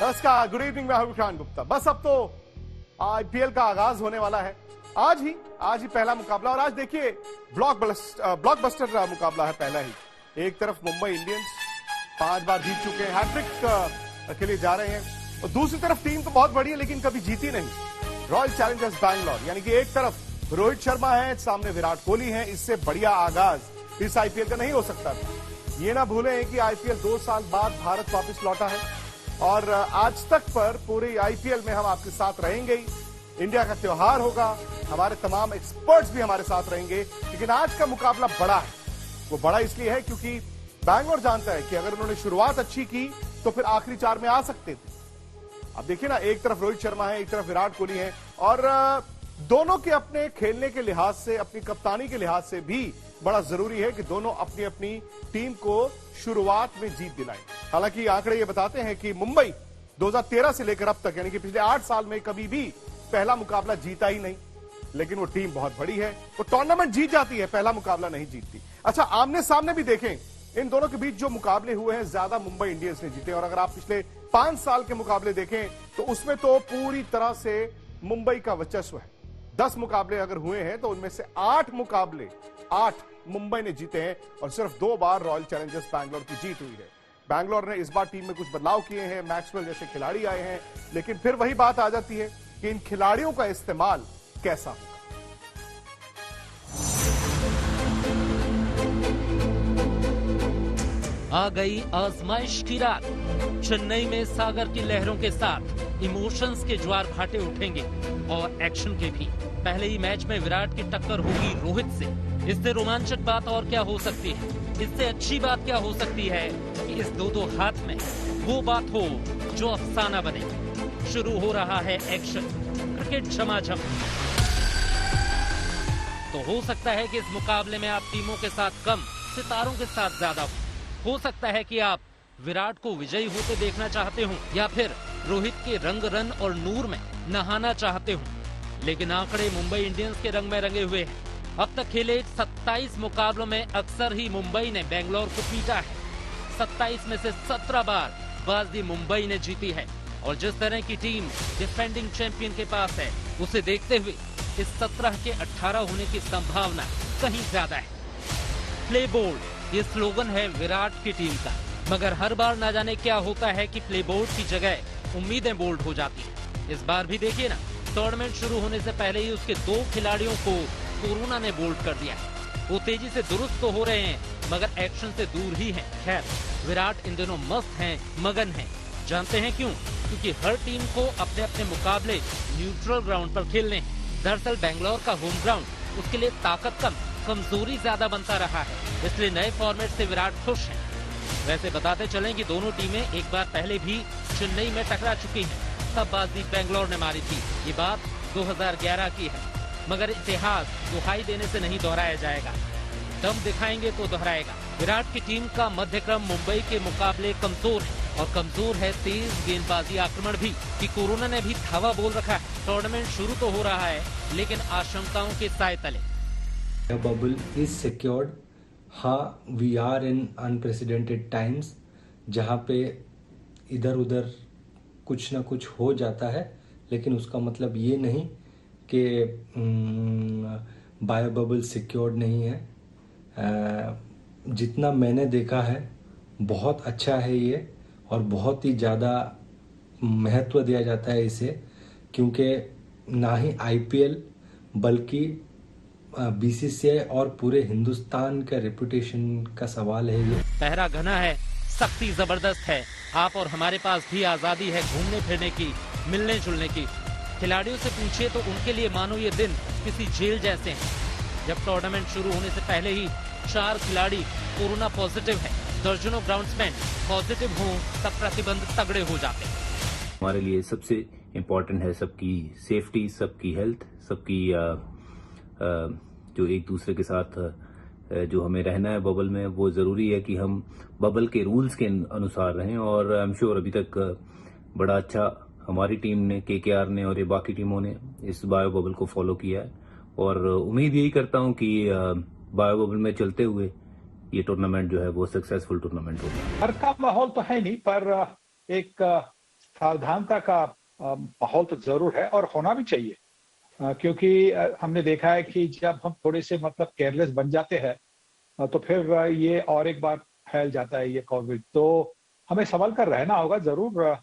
नमस्कार, good evening. मैं हूं विक्रांत गुप्ता। बस अब तो आईपीएल का आगाज होने वाला है। आज ही पहला मुकाबला, और आज देखिए ब्लॉकबस्टर मुकाबला है पहला ही। एक तरफ मुंबई इंडियंस 5 बार जीत चुके हैं, हैट्रिक के लिए जा रहे हैं, और दूसरी तरफ टीम तो बहुत बड़ी है लेकिन कभी जीती नहीं, रॉयल चैलेंजर्स बैंगलोर। यानी कि एक तरफ रोहित शर्मा है, सामने विराट कोहली है। इससे बढ़िया आगाज इस आईपीएल का नहीं हो सकता था। ये ना भूलें कि आईपीएल 2 साल बाद भारत वापस लौटा है, और आज तक पर पूरी आईपीएल में हम आपके साथ रहेंगे ही। इंडिया का त्योहार होगा, हमारे तमाम एक्सपर्ट्स भी हमारे साथ रहेंगे। लेकिन आज का मुकाबला बड़ा है। वो बड़ा इसलिए है क्योंकि बैंगलोर जानता है कि अगर उन्होंने शुरुआत अच्छी की तो फिर आखिरी 4 में आ सकते थे। अब देखिए ना, एक तरफ रोहित शर्मा है, एक तरफ विराट कोहली है, और दोनों के अपने खेलने के लिहाज से, अपनी कप्तानी के लिहाज से भी बड़ा जरूरी है कि दोनों अपनी अपनी टीम को शुरुआत में जीत दिलाएं। हालांकि आंकड़े ये बताते हैं कि मुंबई 2013 से लेकर अब तक, यानी कि पिछले 8 साल में कभी भी पहला मुकाबला जीता ही नहीं। लेकिन वो टीम बहुत बड़ी है, वो टूर्नामेंट जीत जाती है, पहला मुकाबला नहीं जीतती। अच्छा, आमने सामने भी देखें, इन दोनों के बीच जो मुकाबले हुए हैं, ज्यादा मुंबई इंडियंस ने जीते। और अगर आप पिछले 5 साल के मुकाबले देखें तो उसमें तो पूरी तरह से मुंबई का वर्चस्व है। 10 मुकाबले अगर हुए हैं तो उनमें से 8 मुकाबले मुंबई ने जीते हैं, और सिर्फ 2 बार रॉयल चैलेंजर्स बैंगलोर की जीत हुई है। बैंगलोर ने इस बार टीम में कुछ बदलाव किए हैं, मैक्सवेल जैसे खिलाड़ी आए हैं, लेकिन फिर वही बात आ जाती है कि इन खिलाड़ियों का इस्तेमाल कैसा होगा। आ गई आजमाइश की रात। चेन्नई में सागर की लहरों के साथ इमोशंस के ज्वार भाटे उठेंगे, और एक्शन के भी। पहले ही मैच में विराट की टक्कर होगी रोहित से। इससे रोमांचक बात और क्या हो सकती है? इससे अच्छी बात क्या हो सकती है कि इस दो हाथ में वो बात हो जो अफसाना बने। शुरू हो रहा है एक्शन, क्रिकेट झमाझम। तो हो सकता है कि इस मुकाबले में आप टीमों के साथ कम, सितारों के साथ ज्यादा हो सकता है कि आप विराट को विजयी होते देखना चाहते हो, या फिर रोहित के रंग रन और नूर में नहाना चाहते हो। लेकिन आंकड़े मुंबई इंडियंस के रंग में रंगे हुए हैं। अब तक खेले 27 मुकाबलों में अक्सर ही मुंबई ने बेंगलोर को पीटा है। 27 में से 17 बार बाजी मुंबई ने जीती है, और जिस तरह की टीम डिफेंडिंग चैंपियन के पास है, उसे देखते हुए इस 17 के 18 होने की संभावना कहीं ज्यादा है। प्ले बोल्ड, ये स्लोगन है विराट की टीम का, मगर हर बार ना जाने क्या होता है कि प्ले बोल्ड की जगह उम्मीदें बोल्ड हो जाती है। इस बार भी देखिए ना, टूर्नामेंट शुरू होने से पहले ही उसके 2 खिलाड़ियों को कोरोना ने बोल्ड कर दिया है। वो तेजी से दुरुस्त तो हो रहे हैं, मगर एक्शन से दूर ही हैं। खैर, विराट इन दिनों मस्त हैं, मगन हैं। जानते हैं क्यों? क्योंकि हर टीम को अपने अपने मुकाबले न्यूट्रल ग्राउंड पर खेलने हैं। दरअसल बेंगलोर का होम ग्राउंड उसके लिए ताकत कम, कमजोरी ज्यादा बनता रहा है, इसलिए नए फॉर्मेट से विराट खुश हैं। वैसे बताते चलें कि दोनों टीमें एक बार पहले भी चेन्नई में टकरा चुकी हैं। तब बाजी बेंगलोर ने मारी थी। ये बात 2011 की है, मगर इतिहास दुहाई देने से नहीं दोहराया जाएगा। दम दिखाएंगे तो दोहराएगा। विराट की टीम का मध्यक्रम मुंबई के मुकाबले कमजोर है, और कमजोर है तेज गेंदबाजी आक्रमण भी, कि कोरोना ने भी धावा बोल रखा है। टूर्नामेंट शुरू तो हो रहा है, लेकिन आशंकाओं के साए तले। Bubble is secured. हाँ, we are in unprecedented times, जहाँ पे इधर उधर कुछ ना कुछ हो जाता है, लेकिन उसका मतलब ये नहीं कि बायो बबल सिक्योर्ड नहीं है। जितना मैंने देखा है बहुत अच्छा है ये, और बहुत ही ज़्यादा महत्व दिया जाता है इसे, क्योंकि ना ही आईपीएल बल्कि बीसीसीआई और पूरे हिंदुस्तान का रेपुटेशन का सवाल है ये। पहरा घना है, सख्ती जबरदस्त है। आप और हमारे पास भी आजादी है घूमने फिरने की, मिलने जुलने की। खिलाड़ियों से पूछिए तो उनके लिए मानो ये दिन किसी जेल जैसे हैं। जब टूर्नामेंट शुरू होने से पहले ही 4 खिलाड़ी कोरोना पॉजिटिव है, दर्जनों ग्राउंड्समैन पॉजिटिव हों, तब प्रतिबंध तगड़े हो जाते हैं। हमारे लिए सबसे इम्पोर्टेंट है सबकी सेफ्टी, सबकी हेल्थ, सबकी जो एक दूसरे के साथ जो हमें रहना है बबल में, वो जरूरी है कि हम बबल के रूल्स के अनुसार रहें। और आई एम श्योर अभी तक बड़ा अच्छा हमारी टीम ने, केकेआर ने और ये बाकी टीमों ने इस बायो बबल को फॉलो किया है, और उम्मीद यही करता हूं कि बायो बबल में चलते हुए ये टूर्नामेंट जो है वो सक्सेसफुल टूर्नामेंट होगा। डर का माहौल तो है नहीं, पर एक सावधानता का माहौल तो जरूर है और होना भी चाहिए, क्योंकि हमने देखा है कि जब हम थोड़े से मतलब केयरलेस बन जाते हैं तो फिर ये और एक बार फैल जाता है ये कोविड। तो हमें संभल कर रहना होगा जरूर।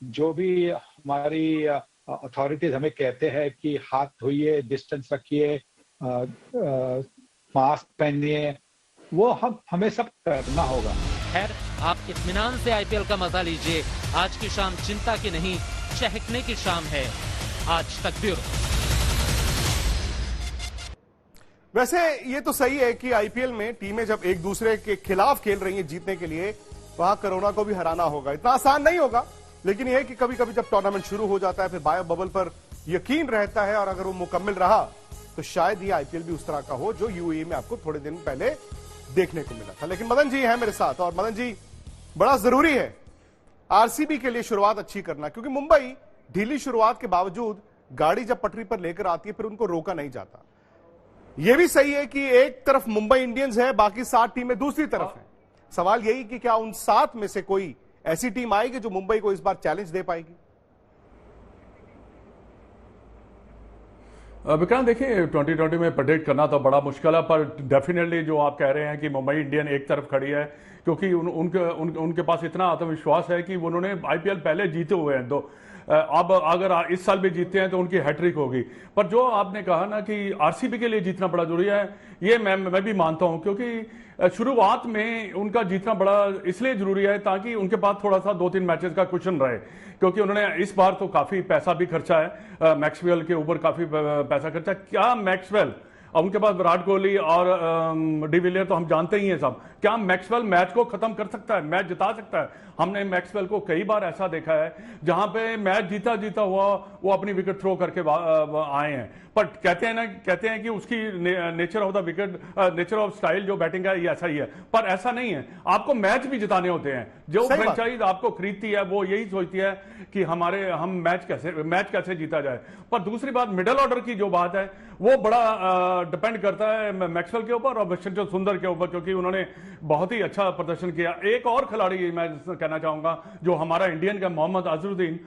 जो भी हमारी अथॉरिटीज हमें कहते हैं कि हाथ धोइए, डिस्टेंस रखिए, मास्क पहनिए, वो हमें सब करना होगा। खैर, आप इत्मीनान से आईपीएल का मजा लीजिए। आज की शाम चिंता की नहीं, चहकने की शाम है। आज तक ब्यूरो। वैसे ये तो सही है कि आईपीएल में टीमें जब एक दूसरे के खिलाफ खेल रही हैं जीतने के लिए, वहां कोरोना को भी हराना होगा। इतना आसान नहीं होगा, लेकिन यह है कि कभी कभी जब टूर्नामेंट शुरू हो जाता है फिर बायो बबल पर यकीन रहता है, और अगर वो मुकम्मल रहा तो शायद ये आईपीएल भी उस तरह का हो जो यूएई में आपको थोड़े दिन पहले देखने को मिला था। लेकिन मदन जी हैं मेरे साथ, और मदन जी, बड़ा जरूरी है आरसीबी के लिए शुरुआत अच्छी करना, क्योंकि मुंबई ढीली शुरुआत के बावजूद गाड़ी जब पटरी पर लेकर आती है फिर उनको रोका नहीं जाता। यह भी सही है कि एक तरफ मुंबई इंडियंस है, बाकी 7 टीमें दूसरी तरफ हैं। सवाल यही कि क्या उन 7 में से कोई ऐसी टीम आएगी जो मुंबई को इस बार चैलेंज दे पाएगी? विक्रांत, देखिए 2020 में प्रेडिक्ट करना तो बड़ा मुश्किल है, पर डेफिनेटली जो आप कह रहे हैं कि मुंबई इंडियन एक तरफ खड़ी है, क्योंकि उनके पास इतना आत्मविश्वास है कि उन्होंने आईपीएल पहले जीते हुए हैं। तो अब अगर इस साल भी जीतते हैं तो उनकी हैट्रिक होगी। पर जो आपने कहा ना कि आरसीबी के लिए जीतना बड़ा जरूरी है, ये मैं भी मानता हूं, क्योंकि शुरुआत में उनका जीतना बड़ा इसलिए जरूरी है ताकि उनके पास थोड़ा सा 2-3 मैचेस का कुशन रहे, क्योंकि उन्होंने इस बार तो काफी पैसा भी खर्चा है, मैक्सवेल के ऊपर काफी पैसा खर्चा। क्या मैक्सवेल, उनके पास विराट कोहली और डिविलियर तो हम जानते ही हैं सब, क्या मैक्सवेल मैच को खत्म कर सकता है, मैच जिता सकता है? हमने मैक्सवेल को कई बार ऐसा देखा है जहां पे मैच जीता हुआ वो अपनी विकेट थ्रो करके आए हैं। पर कहते हैं कि उसकी nature of the wicket, nature of style जो बैटिंग है ये ऐसा ही है, पर ऐसा नहीं है। आपको मैच भी जिताने होते हैं। जो फ्रेंचाइज आपको खरीदती है वो यही सोचती है कि हम मैच कैसे जीता जाए। पर दूसरी बात, मिडिल ऑर्डर की जो बात है वो बड़ा डिपेंड करता है मैक्सवेल के ऊपर और वशिंगटन सुंदर के ऊपर, क्योंकि उन्होंने बहुत ही अच्छा प्रदर्शन किया। एक और खिलाड़ी मैं कहना चाहूंगा जो हमारा इंडियन का, मोहम्मद अजहरुद्दीन,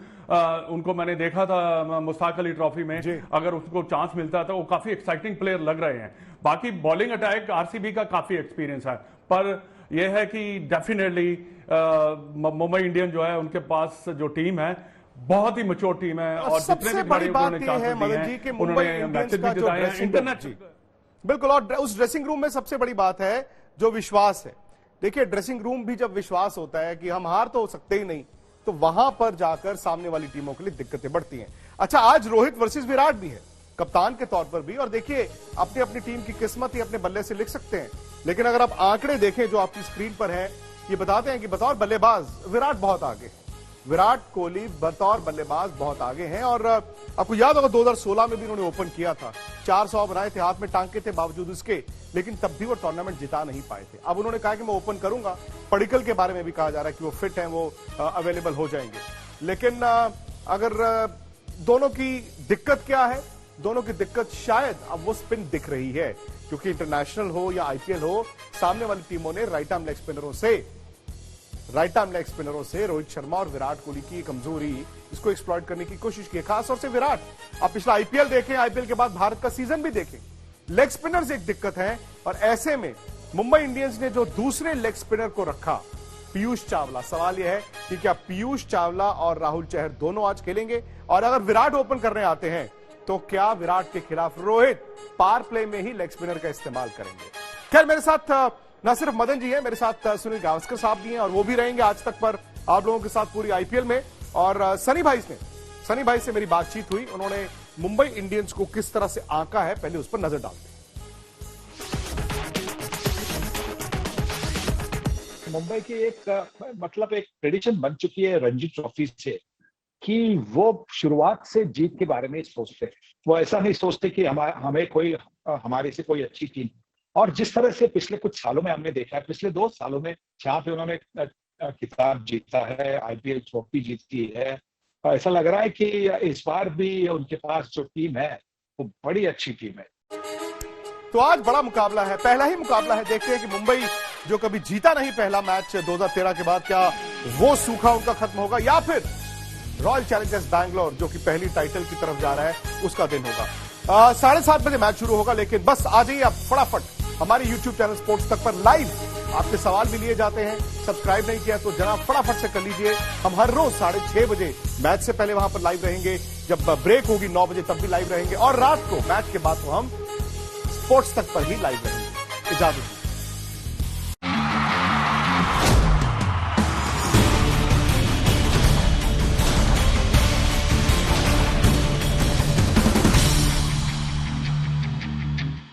उनको मैंने देखा था मुश्ताक अली ट्रॉफी में, अगर उसको चांस मिलता है तो वो काफी एक्साइटिंग प्लेयर लग रहे हैं। बाकी बॉलिंग अटैक आरसीबी का काफी एक्सपीरियंस है, पर यह है कि डेफिनेटली मुंबई इंडियन जो है उनके पास जो टीम है बहुत ही मैच्योर टीम है, और जितने भी बड़ी उन्होंने चांसेस दिए हैं उन्होंने मैचेस भी जिताए हैं। इंटरनेशनल बिल्कुल, और उस ड्रेसिंग रूम में सबसे बड़ी बात है जो विश्वास है। देखिए, ड्रेसिंग रूम भी जब विश्वास होता है कि हम हार तो सकते ही नहीं, तो वहां पर जाकर सामने वाली टीमों के लिए दिक्कतें बढ़ती हैं। अच्छा, आज रोहित वर्सेस विराट भी है, कप्तान के तौर पर भी, और देखिए अपनी अपनी टीम की किस्मत ही अपने बल्ले से लिख सकते हैं। लेकिन अगर आप आंकड़े देखें जो आपकी स्क्रीन पर है, ये बताते हैं कि बतौर बल्लेबाज विराट बहुत आगे, विराट कोहली बतौर बल्लेबाज बहुत आगे हैं। और आपको याद होगा 2016 में भी उन्होंने ओपन किया था, 400 बनाए थे, हाथ में टांके थे बावजूद उसके, लेकिन तब भी वो टूर्नामेंट जिता नहीं पाए थे। अब उन्होंने कहा कि मैं ओपन करूंगा। पडिक्कल के बारे में भी कहा जा रहा है कि वो फिट हैं, वो अवेलेबल हो जाएंगे। लेकिन अगर दोनों की दिक्कत क्या है, दोनों की दिक्कत शायद अब वो स्पिन दिख रही है, क्योंकि इंटरनेशनल हो या आईपीएल हो, सामने वाली टीमों ने राइट आर्म लेग स्पिनरों से रोहित शर्मा और विराट कोहली की कमजोरी इसको एक्सप्लॉइट करने की कोशिश की, खासतौर से विराट। आप पिछला आईपीएल देखें, आईपीएल के बाद भारत का सीजन भी देखें, लेग स्पिनर्स एक दिक्कत है। और ऐसे में मुंबई इंडियंस ने जो दूसरे लेग स्पिनर को रखा, पीयूष चावला, सवाल यह है कि क्या पीयूष चावला और राहुल चहर दोनों आज खेलेंगे? और अगर विराट ओपन करने आते हैं तो क्या विराट के खिलाफ रोहित पावर प्ले में ही लेग स्पिनर का इस्तेमाल करेंगे? खैर, मेरे साथ न सिर्फ मदन जी हैं, मेरे साथ सुनील गावस्कर साहब भी हैं, और वो भी रहेंगे आज तक पर आप लोगों के साथ पूरी आईपीएल में। और सनी भाई से मेरी बातचीत हुई, उन्होंने मुंबई इंडियंस को किस तरह से आंका है, पहले उस पर नजर डालते हैं। मुंबई की एक ट्रेडिशन बन चुकी है रणजी ट्रॉफी से कि वो शुरुआत से जीत के बारे में सोचते हैं। वो ऐसा नहीं सोचते कि हमारे से कोई अच्छी टीम। और जिस तरह से पिछले कुछ सालों में हमने देखा है, पिछले 2 सालों में जहां पे उन्होंने खिताब जीता है, आईपीएल ट्रॉफी जीती है, ऐसा लग रहा है कि इस बार भी उनके पास जो टीम है वो बड़ी अच्छी टीम है। तो आज बड़ा मुकाबला है, पहला ही मुकाबला है। देखते हैं कि मुंबई जो कभी जीता नहीं पहला मैच 2013 के बाद, क्या वो सूखा उनका खत्म होगा, या फिर रॉयल चैलेंजर्स बैंगलोर जो कि पहली टाइटल की तरफ जा रहा है उसका दिन होगा। 7:30 बजे मैच शुरू होगा, लेकिन बस आ जाइए आप फटाफट हमारे YouTube चैनल स्पोर्ट्स तक पर लाइव आपके सवाल भी लिए जाते हैं। सब्सक्राइब नहीं किया तो जनाब फटाफट से कर लीजिए। हम हर रोज 6:30 बजे मैच से पहले वहां पर लाइव रहेंगे, जब ब्रेक होगी 9 बजे तब भी लाइव रहेंगे, और रात को मैच के बाद तो हम स्पोर्ट्स तक पर ही लाइव रहेंगे। इजाजत दीजिए।